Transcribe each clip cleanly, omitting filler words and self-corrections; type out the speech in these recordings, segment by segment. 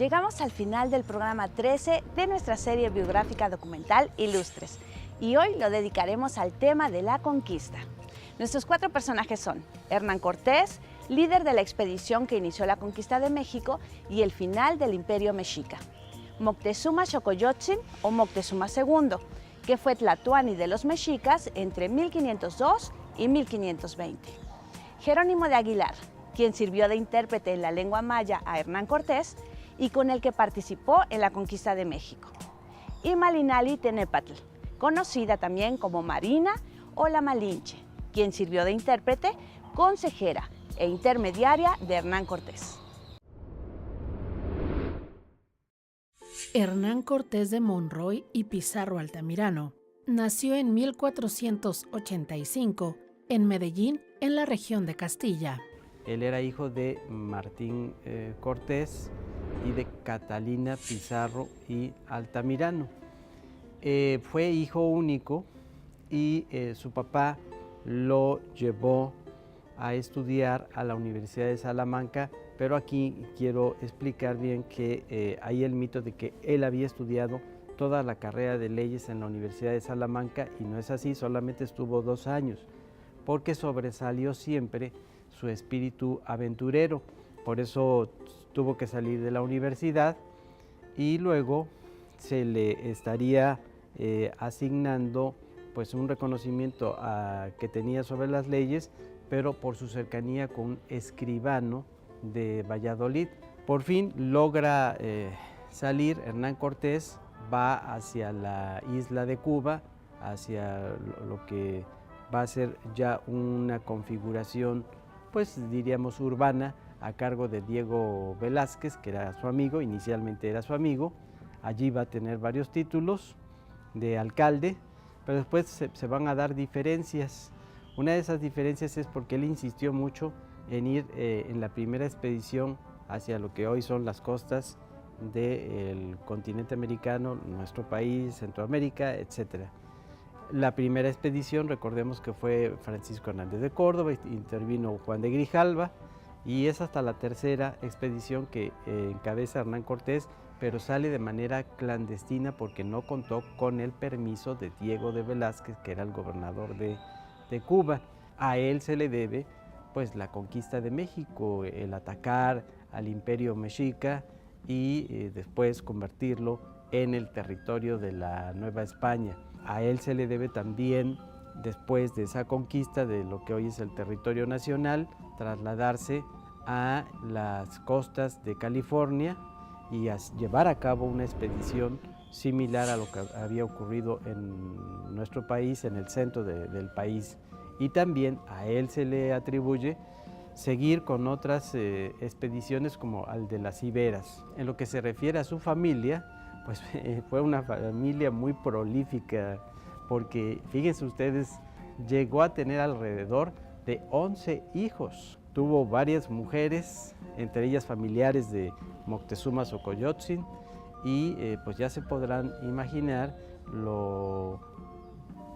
Llegamos al final del programa 13 de nuestra serie biográfica documental Ilustres y hoy lo dedicaremos al tema de la conquista. Nuestros 4 personajes son Hernán Cortés, líder de la expedición que inició la conquista de México y el final del Imperio Mexica; Moctezuma Xocoyotzin o Moctezuma II, que fue tlatoani de los mexicas entre 1502 y 1520; Jerónimo de Aguilar, quien sirvió de intérprete en la lengua maya a Hernán Cortés y con el que participó en la conquista de México; y Malinali Tenepatl, conocida también como Marina o la Malinche, quien sirvió de intérprete, consejera e intermediaria de Hernán Cortés. Hernán Cortés de Monroy y Pizarro Altamirano nació en 1485 en Medellín, en la región de Castilla. Él era hijo de Martín Cortés y de Catalina Pizarro y Altamirano. Fue hijo único y su papá lo llevó a estudiar a la Universidad de Salamanca, pero aquí quiero explicar bien que hay el mito de que él había estudiado toda la carrera de leyes en la Universidad de Salamanca y no es así, solamente estuvo 2 años, porque sobresalió siempre su espíritu aventurero, por eso tuvo que salir de la universidad y luego se le estaría asignando pues un reconocimiento que tenía sobre las leyes, pero por su cercanía con un escribano de Valladolid. Por fin logra salir. Hernán Cortés va hacia la isla de Cuba, hacia lo que va a ser ya una configuración, pues diríamos urbana, a cargo de Diego Velázquez, que era su amigo, inicialmente era su amigo. Allí va a tener varios títulos de alcalde, pero después se van a dar diferencias. Una de esas diferencias es porque él insistió mucho en ir en la primera expedición hacia lo que hoy son las costas del continente americano, nuestro país, Centroamérica, etc. La primera expedición, recordemos que fue Francisco Hernández de Córdoba, intervino Juan de Grijalva, y es hasta la tercera expedición que encabeza Hernán Cortés, pero sale de manera clandestina porque no contó con el permiso de Diego de Velázquez, que era el gobernador de Cuba. A él se le debe pues la conquista de México, el atacar al Imperio Mexica y después convertirlo en el territorio de la Nueva España. A él se le debe también, después de esa conquista de lo que hoy es el territorio nacional, trasladarse a las costas de California y llevar a cabo una expedición similar a lo que había ocurrido en nuestro país, en el centro del país. Y también a él se le atribuye seguir con otras expediciones como al de las Iberas. En lo que se refiere a su familia, pues fue una familia muy prolífica, porque fíjense ustedes, llegó a tener alrededor de 11 hijos. Tuvo varias mujeres, entre ellas familiares de Moctezuma Xocoyotzin, y pues ya se podrán imaginar lo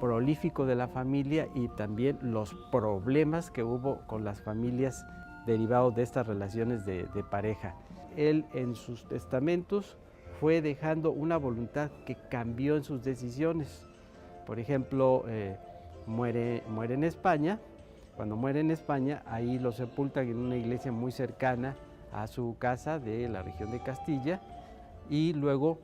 prolífico de la familia y también los problemas que hubo con las familias derivados de estas relaciones de pareja. Él en sus testamentos fue dejando una voluntad que cambió en sus decisiones. Por ejemplo, muere en España. Cuando muere en España, ahí lo sepultan en una iglesia muy cercana a su casa de la región de Castilla, y luego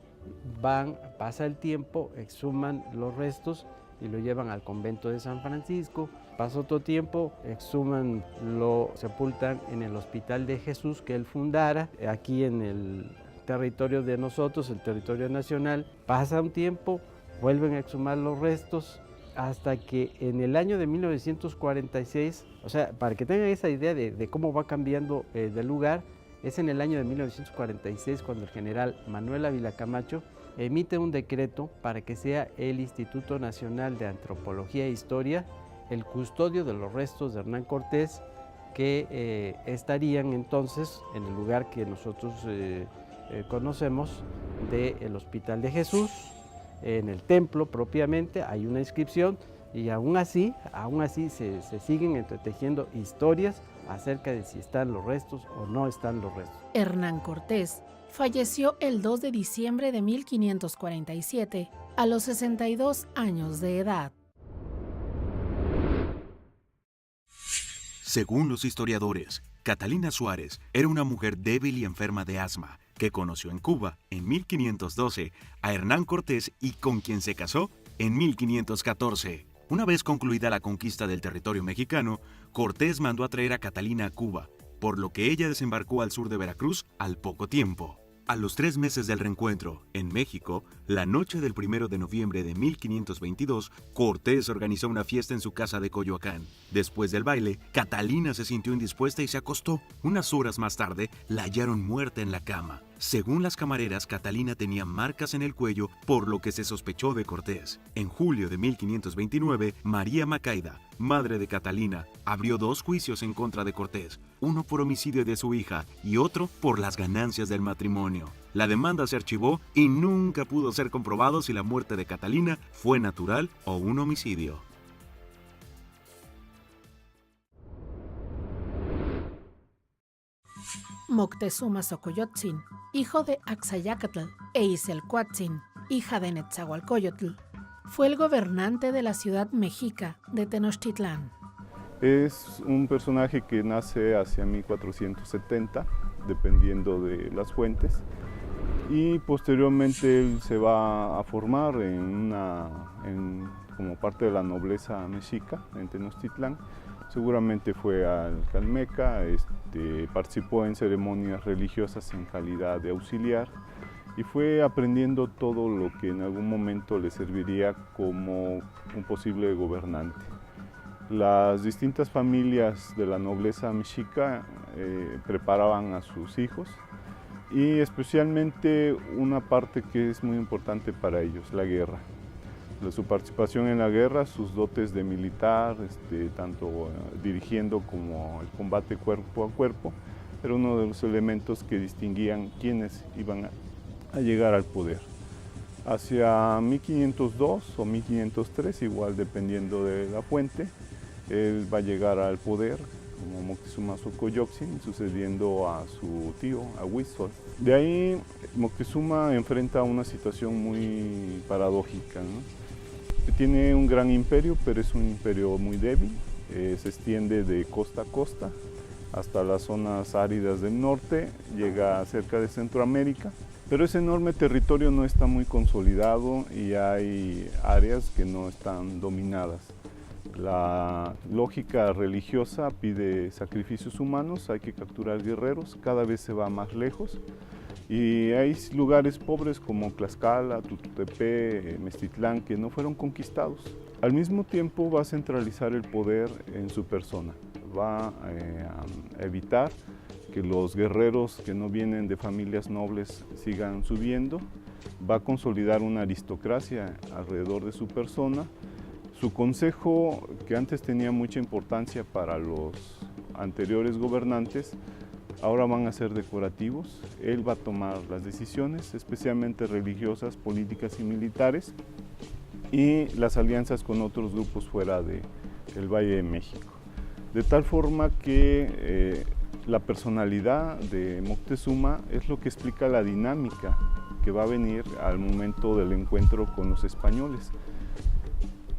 pasa el tiempo, exhuman los restos y lo llevan al convento de San Francisco. Pasa otro tiempo, exhuman, lo sepultan en el Hospital de Jesús que él fundara, aquí en el territorio de nosotros, el territorio nacional. Pasa un tiempo, vuelven a exhumar los restos, hasta que en el año de 1946, o sea, para que tengan esa idea de cómo va cambiando de lugar, es en el año de 1946 cuando el general Manuel Ávila Camacho emite un decreto para que sea el Instituto Nacional de Antropología e Historia el custodio de los restos de Hernán Cortés, que estarían entonces en el lugar que nosotros conocemos del Hospital de Jesús. En el templo propiamente hay una inscripción, y aún así se siguen entretejiendo historias acerca de si están los restos o no están los restos. Hernán Cortés falleció el 2 de diciembre de 1547 a los 62 años de edad. Según los historiadores, Catalina Suárez era una mujer débil y enferma de asma que conoció en Cuba en 1512 a Hernán Cortés y con quien se casó en 1514. Una vez concluida la conquista del territorio mexicano, Cortés mandó a traer a Catalina a Cuba, por lo que ella desembarcó al sur de Veracruz al poco tiempo. A los 3 meses del reencuentro, en México, la noche del 1 de noviembre de 1522, Cortés organizó una fiesta en su casa de Coyoacán. Después del baile, Catalina se sintió indispuesta y se acostó. Unas horas más tarde, la hallaron muerta en la cama. Según las camareras, Catalina tenía marcas en el cuello, por lo que se sospechó de Cortés. En julio de 1529, María Macaida, madre de Catalina, abrió 2 juicios en contra de Cortés, uno por homicidio de su hija y otro por las ganancias del matrimonio. La demanda se archivó y nunca pudo ser comprobado si la muerte de Catalina fue natural o un homicidio. Moctezuma Xocoyotzin, hijo de Axayácatl, e Izelcuatzin, hija de Netzahualcóyotl, fue el gobernante de la ciudad mexica de Tenochtitlán. Es un personaje que nace hacia 1470, dependiendo de las fuentes, y posteriormente él se va a formar como parte de la nobleza mexica en Tenochtitlán. Seguramente fue al Calmeca, participó en ceremonias religiosas en calidad de auxiliar y fue aprendiendo todo lo que en algún momento le serviría como un posible gobernante. Las distintas familias de la nobleza mexica preparaban a sus hijos y especialmente una parte que es muy importante para ellos, la guerra. Su participación en la guerra, sus dotes de militar, tanto dirigiendo como el combate cuerpo a cuerpo, era uno de los elementos que distinguían quiénes iban a llegar al poder. Hacia 1502 o 1503, igual dependiendo de la fuente, él va a llegar al poder como Moctezuma Xocoyotzin, sucediendo a su tío, a Huitzol. De ahí Moctezuma enfrenta una situación muy paradójica, ¿no? Tiene un gran imperio, pero es un imperio muy débil, se extiende de costa a costa hasta las zonas áridas del norte, llega cerca de Centroamérica, pero ese enorme territorio no está muy consolidado y hay áreas que no están dominadas. La lógica religiosa pide sacrificios humanos, hay que capturar guerreros, cada vez se va más lejos. Y hay lugares pobres como Tlaxcala, Tututepe, Meztitlán, que no fueron conquistados. Al mismo tiempo va a centralizar el poder en su persona, va a evitar que los guerreros que no vienen de familias nobles sigan subiendo, va a consolidar una aristocracia alrededor de su persona. Su consejo, que antes tenía mucha importancia para los anteriores gobernantes, ahora van a ser decorativos. Él va a tomar las decisiones, especialmente religiosas, políticas y militares, y las alianzas con otros grupos fuera del Valle de México. De tal forma que la personalidad de Moctezuma es lo que explica la dinámica que va a venir al momento del encuentro con los españoles.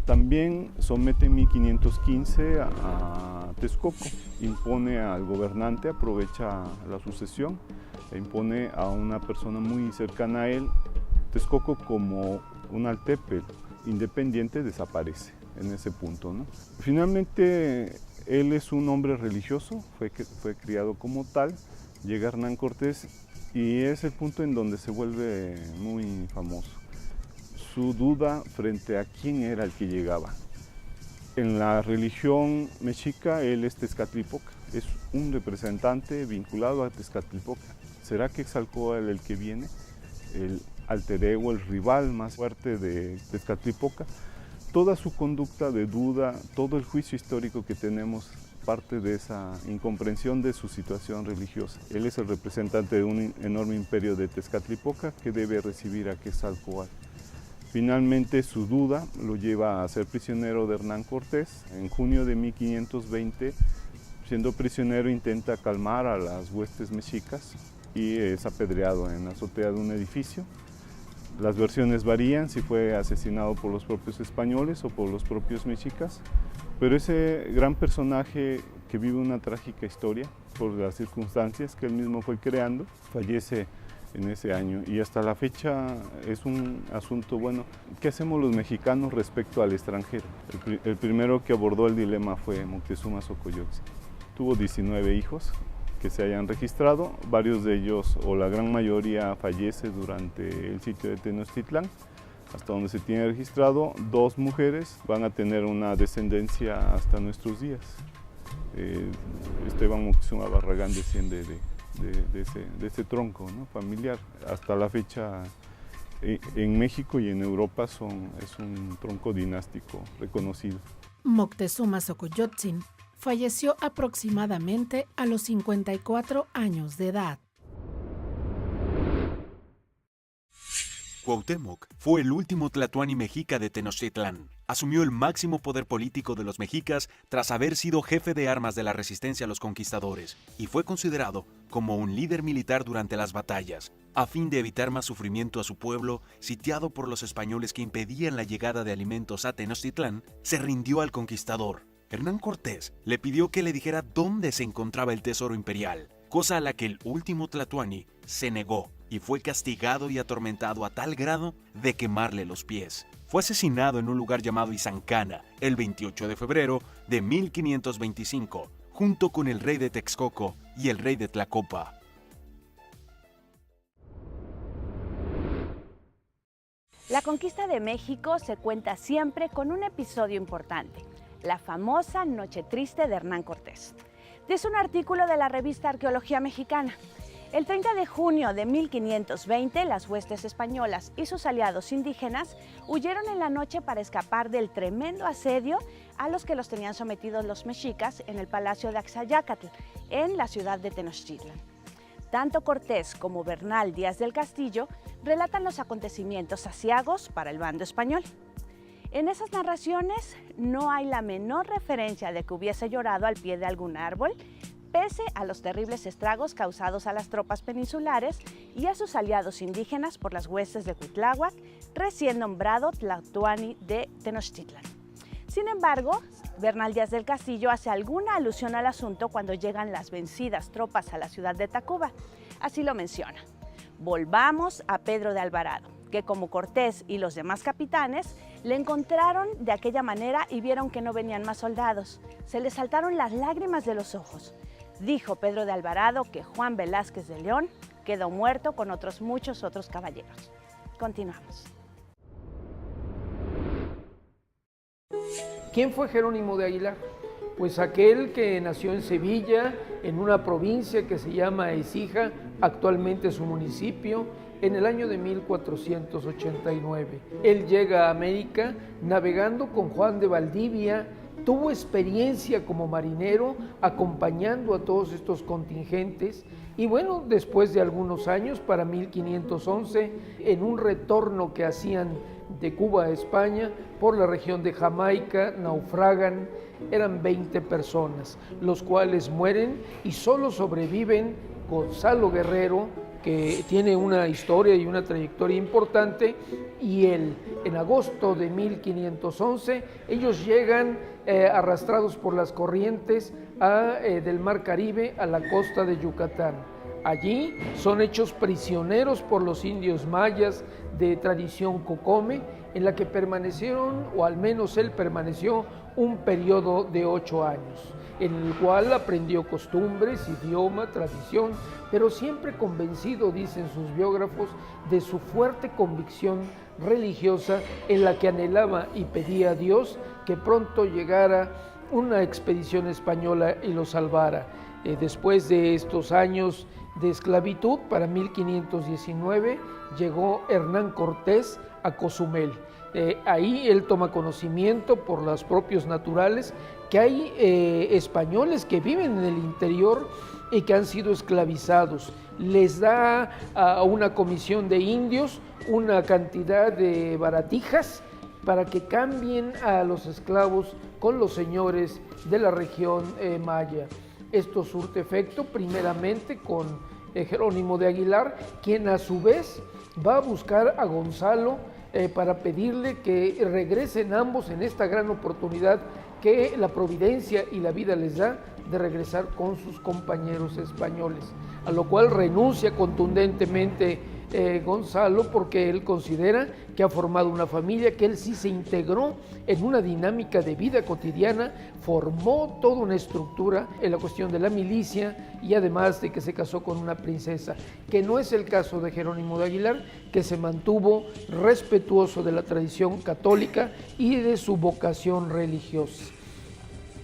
También somete en 1515 a Texcoco, impone al gobernante, aprovecha la sucesión e impone a una persona muy cercana a él. Texcoco, como un altépe independiente, desaparece en ese punto, ¿no? Finalmente, él es un hombre religioso, fue criado como tal, llega Hernán Cortés y es el punto en donde se vuelve muy famoso. Su duda frente a quién era el que llegaba. En la religión mexica, él es Tezcatlipoca, es un representante vinculado a Tezcatlipoca. ¿Será que Quetzalcóatl el que viene? El alter ego, el rival más fuerte de Tezcatlipoca. Toda su conducta de duda, todo el juicio histórico que tenemos parte de esa incomprensión de su situación religiosa. Él es el representante de un enorme imperio de Tezcatlipoca que debe recibir a Quetzalcóatl. Finalmente su duda lo lleva a ser prisionero de Hernán Cortés. En junio de 1520 Siendo prisionero intenta calmar a las huestes mexicas y es apedreado en la azotea de un edificio. Las versiones varían si fue asesinado por los propios españoles o por los propios mexicas, pero ese gran personaje que vive una trágica historia por las circunstancias que él mismo fue creando, fallece en ese año y hasta la fecha es un asunto, bueno, ¿qué hacemos los mexicanos respecto al extranjero? El primero que abordó el dilema fue Moctezuma Xocoyotzin. Tuvo 19 hijos que se hayan registrado, varios de ellos o la gran mayoría fallece durante el sitio de Tenochtitlán. Hasta donde se tiene registrado, 2 mujeres van a tener una descendencia hasta nuestros días. Esteban Moctezuma Barragán desciende de ese tronco, ¿no?, familiar. Hasta la fecha en México y en Europa es un tronco dinástico reconocido. Moctezuma Xocoyotzin falleció aproximadamente a los 54 años de edad. Cuauhtémoc fue el último tlatoani mexica de Tenochtitlán. Asumió el máximo poder político de los mexicas tras haber sido jefe de armas de la resistencia a los conquistadores y fue considerado como un líder militar durante las batallas. A fin de evitar más sufrimiento a su pueblo, sitiado por los españoles que impedían la llegada de alimentos a Tenochtitlán, se rindió al conquistador. Hernán Cortés le pidió que le dijera dónde se encontraba el tesoro imperial, cosa a la que el último tlatoani se negó y fue castigado y atormentado a tal grado de quemarle los pies. Fue asesinado en un lugar llamado Izancana el 28 de febrero de 1525, junto con el rey de Texcoco y el rey de Tlacopa. La conquista de México se cuenta siempre con un episodio importante, la famosa Noche Triste de Hernán Cortés. Dice un artículo de la revista Arqueología Mexicana. El 30 de junio de 1520, las huestes españolas y sus aliados indígenas huyeron en la noche para escapar del tremendo asedio a los que los tenían sometidos los mexicas en el palacio de Axayácatl, en la ciudad de Tenochtitlan. Tanto Cortés como Bernal Díaz del Castillo relatan los acontecimientos aciagos para el bando español. En esas narraciones no hay la menor referencia de que hubiese llorado al pie de algún árbol, pese a los terribles estragos causados a las tropas peninsulares y a sus aliados indígenas por las huestes de Cuitláhuac, recién nombrado Tlatoani de Tenochtitlan. Sin embargo, Bernal Díaz del Castillo hace alguna alusión al asunto cuando llegan las vencidas tropas a la ciudad de Tacuba. Así lo menciona: volvamos a Pedro de Alvarado, que como Cortés y los demás capitanes le encontraron de aquella manera y vieron que no venían más soldados. Se les saltaron las lágrimas de los ojos. Dijo Pedro de Alvarado que Juan Velázquez de León quedó muerto con otros muchos otros caballeros. Continuamos. ¿Quién fue Jerónimo de Aguilar? Pues aquel que nació en Sevilla, en una provincia que se llama Écija, actualmente su municipio, en el año de 1489. Él llega a América navegando con Juan de Valdivia, tuvo experiencia como marinero acompañando a todos estos contingentes y bueno, después de algunos años, para 1511, en un retorno que hacían de Cuba a España, por la región de Jamaica, naufragan, eran 20 personas, los cuales mueren y solo sobreviven Gonzalo Guerrero, que tiene una historia y una trayectoria importante, y él, en agosto de 1511, ellos llegan arrastrados por las corrientes del Mar Caribe a la costa de Yucatán. Allí son hechos prisioneros por los indios mayas de tradición cocome, en la que permanecieron, o al menos él permaneció, un periodo de 8 años, en el cual aprendió costumbres, idioma, tradición, pero siempre convencido, dicen sus biógrafos, de su fuerte convicción religiosa en la que anhelaba y pedía a Dios que pronto llegara una expedición española y lo salvara. Después de estos años de esclavitud, para 1519, llegó Hernán Cortés a Cozumel. Ahí él toma conocimiento por los propios naturales que hay españoles que viven en el interior y que han sido esclavizados. Les da a una comisión de indios una cantidad de baratijas para que cambien a los esclavos con los señores de la región maya. Esto surte efecto primeramente con Jerónimo de Aguilar, quien a su vez va a buscar a Gonzalo para pedirle que regresen ambos en esta gran oportunidad que la providencia y la vida les da de regresar con sus compañeros españoles, a lo cual renuncia contundentemente Gonzalo, porque él considera que ha formado una familia, que él sí se integró en una dinámica de vida cotidiana, formó toda una estructura en la cuestión de la milicia y además de que se casó con una princesa, que no es el caso de Jerónimo de Aguilar, que se mantuvo respetuoso de la tradición católica y de su vocación religiosa.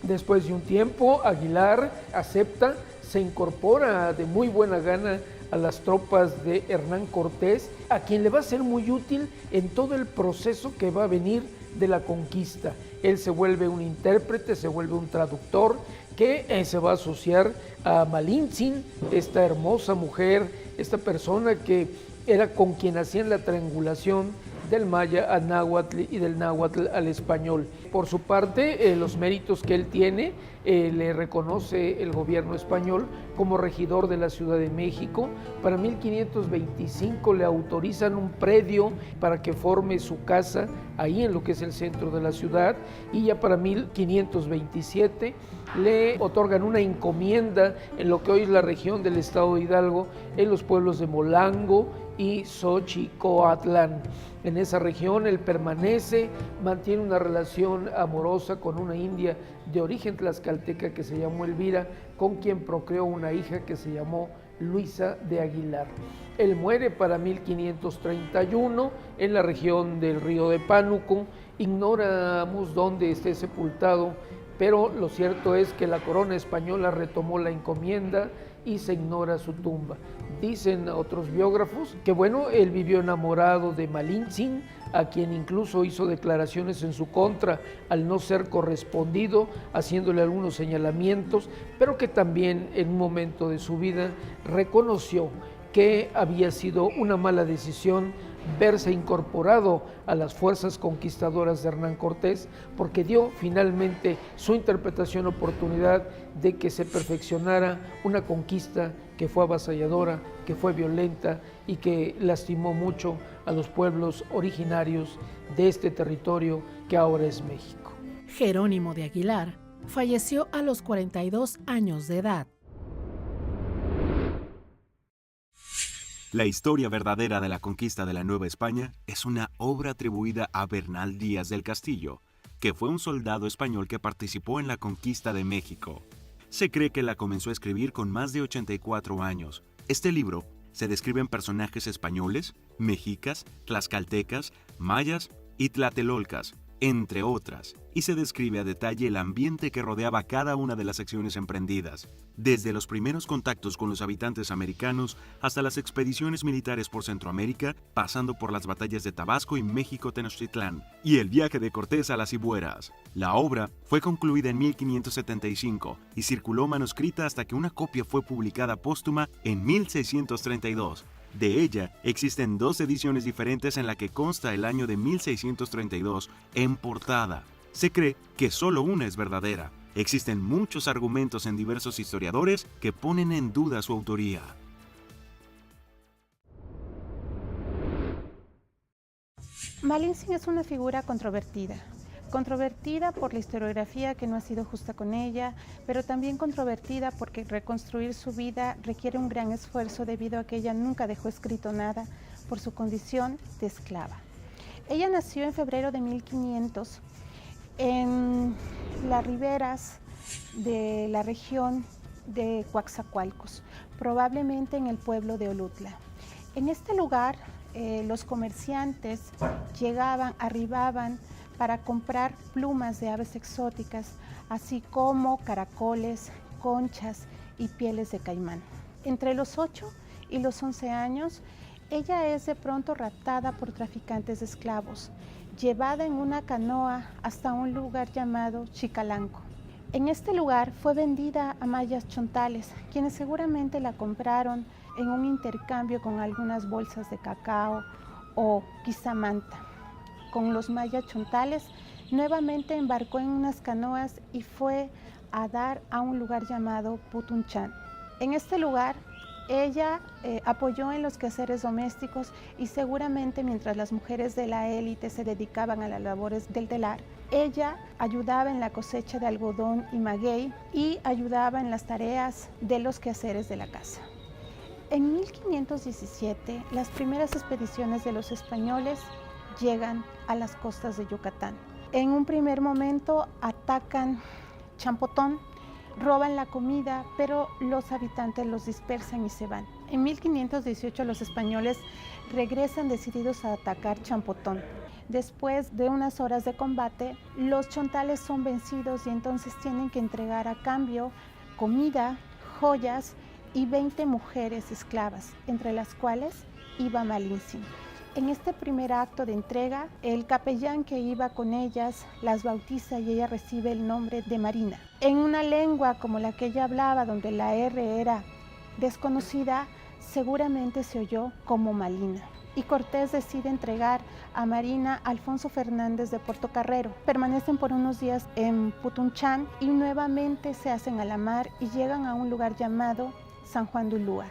Después de un tiempo, Aguilar acepta, se incorpora de muy buena gana a las tropas de Hernán Cortés, a quien le va a ser muy útil en todo el proceso que va a venir de la conquista. Él se vuelve un intérprete, se vuelve un traductor que se va a asociar a Malintzin, esta hermosa mujer, esta persona que era con quien hacían la triangulación del maya al náhuatl y del náhuatl al español. Por su parte, los méritos que él tiene, le reconoce el gobierno español como regidor de la Ciudad de México. Para 1525 le autorizan un predio para que forme su casa ahí en lo que es el centro de la ciudad, y ya para 1527 le otorgan una encomienda en lo que hoy es la región del estado de Hidalgo, en los pueblos de Molango y Xochicoatlán. En esa región él permanece, mantiene una relación amorosa con una india de origen tlaxcalteca que se llamó Elvira, con quien procreó una hija que se llamó Luisa de Aguilar. Él muere para 1531 en la región del río de Pánuco. Ignoramos dónde esté sepultado, pero lo cierto es que la corona española retomó la encomienda y se ignora su tumba. Dicen otros biógrafos que bueno, él vivió enamorado de Malintzin, a quien incluso hizo declaraciones en su contra al no ser correspondido, haciéndole algunos señalamientos, pero que también en un momento de su vida reconoció que había sido una mala decisión verse incorporado a las fuerzas conquistadoras de Hernán Cortés, porque dio finalmente su interpretación oportunidad de que se perfeccionara una conquista que fue avasalladora, que fue violenta y que lastimó mucho a los pueblos originarios de este territorio que ahora es México. Jerónimo de Aguilar falleció a los 42 años de edad. La historia verdadera de la conquista de la Nueva España es una obra atribuida a Bernal Díaz del Castillo, que fue un soldado español que participó en la conquista de México. Se cree que la comenzó a escribir con más de 84 años. Este libro se describen personajes españoles, mexicas, tlaxcaltecas, mayas y tlatelolcas, entre otras, y se describe a detalle el ambiente que rodeaba cada una de las acciones emprendidas, desde los primeros contactos con los habitantes americanos hasta las expediciones militares por Centroamérica, pasando por las batallas de Tabasco y México-Tenochtitlán, y el viaje de Cortés a las Cibueras. La obra fue concluida en 1575 y circuló manuscrita hasta que una copia fue publicada póstuma en 1632. De ella, existen 2 ediciones diferentes en la que consta el año de 1632 en portada. Se cree que solo una es verdadera. Existen muchos argumentos en diversos historiadores que ponen en duda su autoría. Malintzin es una figura controvertida por la historiografía que no ha sido justa con ella, pero también controvertida porque reconstruir su vida requiere un gran esfuerzo debido a que ella nunca dejó escrito nada por su condición de esclava. Ella nació en febrero de 1500 en las riberas de la región de Coatzacoalcos, probablemente en el pueblo de Olutla. En este lugar los comerciantes arribaban para comprar plumas de aves exóticas, así como caracoles, conchas y pieles de caimán. Entre los 8 y los 11 años, ella es de pronto raptada por traficantes de esclavos, llevada en una canoa hasta un lugar llamado Chicalanco. En este lugar fue vendida a mayas chontales, quienes seguramente la compraron en un intercambio con algunas bolsas de cacao o quizá manta. Con los mayas chontales, nuevamente embarcó en unas canoas y fue a dar a un lugar llamado Putunchán. En este lugar ella apoyó en los quehaceres domésticos y seguramente mientras las mujeres de la élite se dedicaban a las labores del telar, ella ayudaba en la cosecha de algodón y maguey y ayudaba en las tareas de los quehaceres de la casa. En 1517, las primeras expediciones de los españoles llegan a las costas de Yucatán. En un primer momento atacan Champotón, roban la comida, pero los habitantes los dispersan y se van. En 1518 los españoles regresan decididos a atacar Champotón. Después de unas horas de combate, los chontales son vencidos y entonces tienen que entregar a cambio comida, joyas y 20 mujeres esclavas, entre las cuales iba Malintzin. En este primer acto de entrega, el capellán que iba con ellas las bautiza y ella recibe el nombre de Marina. En una lengua como la que ella hablaba, donde la R era desconocida, seguramente se oyó como Malina. Y Cortés decide entregar a Marina a Alfonso Fernández de Portocarrero. Permanecen por unos días en Putunchán y nuevamente se hacen a la mar y llegan a un lugar llamado San Juan de Ulúa.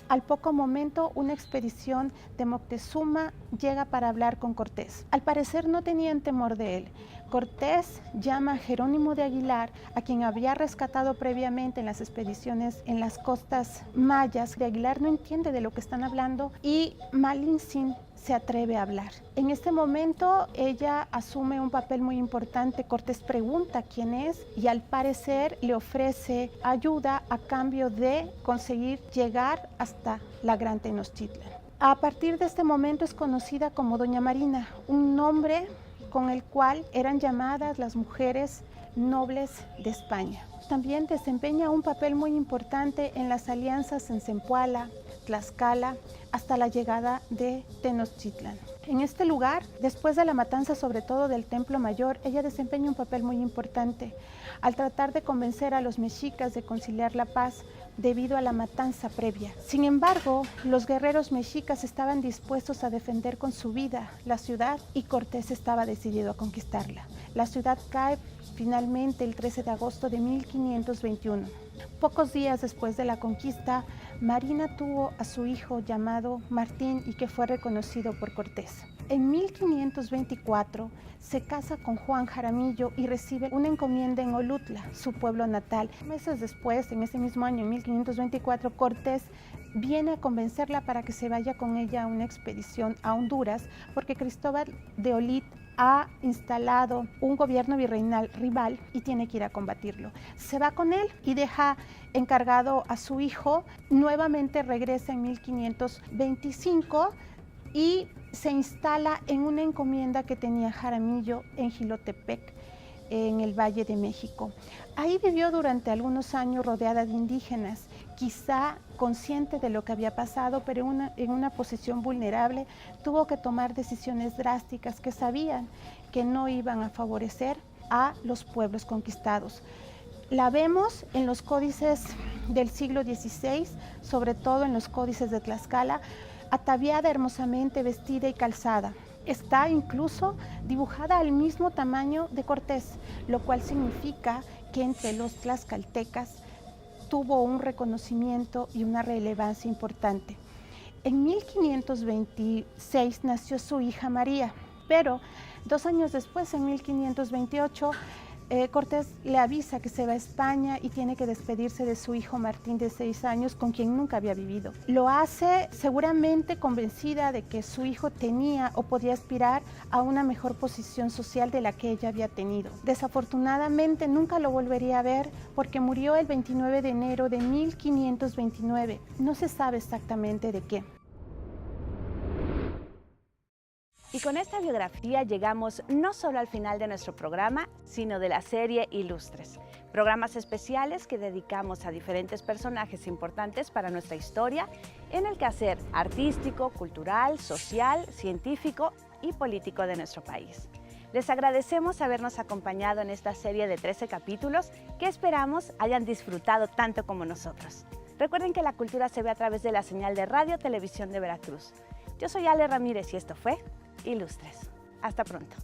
Al poco momento, una expedición de Moctezuma llega para hablar con Cortés. Al parecer no tenían temor de él. Cortés llama a Jerónimo de Aguilar, a quien había rescatado previamente en las expediciones en las costas mayas. De Aguilar no entiende de lo que están hablando y Malintzin se atreve a hablar. En este momento ella asume un papel muy importante. Cortés pregunta quién es y al parecer le ofrece ayuda a cambio de conseguir llegar hasta la Gran Tenochtitlan. A partir de este momento es conocida como Doña Marina, un nombre con el cual eran llamadas las mujeres nobles de España. También desempeña un papel muy importante en las alianzas en Zempoala, Tlaxcala, hasta la llegada de Tenochtitlan. En este lugar, después de la matanza sobre todo del Templo Mayor, ella desempeña un papel muy importante al tratar de convencer a los mexicas de conciliar la paz debido a la matanza previa. Sin embargo, los guerreros mexicas estaban dispuestos a defender con su vida la ciudad y Cortés estaba decidido a conquistarla. La ciudad cae finalmente el 13 de agosto de 1521. Pocos días después de la conquista, Marina tuvo a su hijo llamado Martín y que fue reconocido por Cortés. En 1524 se casa con Juan Jaramillo y recibe una encomienda en Olutla, su pueblo natal. Meses después, en ese mismo año, en 1524, Cortés viene a convencerla para que se vaya con ella a una expedición a Honduras, porque Cristóbal de Olid ha instalado un gobierno virreinal rival y tiene que ir a combatirlo. Se va con él y deja encargado a su hijo. Nuevamente regresa en 1525 y se instala en una encomienda que tenía Jaramillo en Jilotepec, en el Valle de México. Ahí vivió durante algunos años rodeada de indígenas, quizá consciente de lo que había pasado, pero en una posición vulnerable, tuvo que tomar decisiones drásticas que sabían que no iban a favorecer a los pueblos conquistados. La vemos en los códices del siglo XVI, sobre todo en los códices de Tlaxcala, ataviada hermosamente, vestida y calzada. Está incluso dibujada al mismo tamaño de Cortés, lo cual significa que entre los tlaxcaltecas tuvo un reconocimiento y una relevancia importante. En 1526 nació su hija María, pero 2 años después, en 1528, Cortés le avisa que se va a España y tiene que despedirse de su hijo Martín de 6 años, con quien nunca había vivido. Lo hace seguramente convencida de que su hijo tenía o podía aspirar a una mejor posición social de la que ella había tenido. Desafortunadamente nunca lo volvería a ver porque murió el 29 de enero de 1529. No se sabe exactamente de qué. Y con esta biografía llegamos no solo al final de nuestro programa, sino de la serie Ilustres, programas especiales que dedicamos a diferentes personajes importantes para nuestra historia en el quehacer artístico, cultural, social, científico y político de nuestro país. Les agradecemos habernos acompañado en esta serie de 13 capítulos que esperamos hayan disfrutado tanto como nosotros. Recuerden que la cultura se ve a través de la señal de Radio Televisión de Veracruz. Yo soy Ale Ramírez y esto fue Ilustres. Hasta pronto.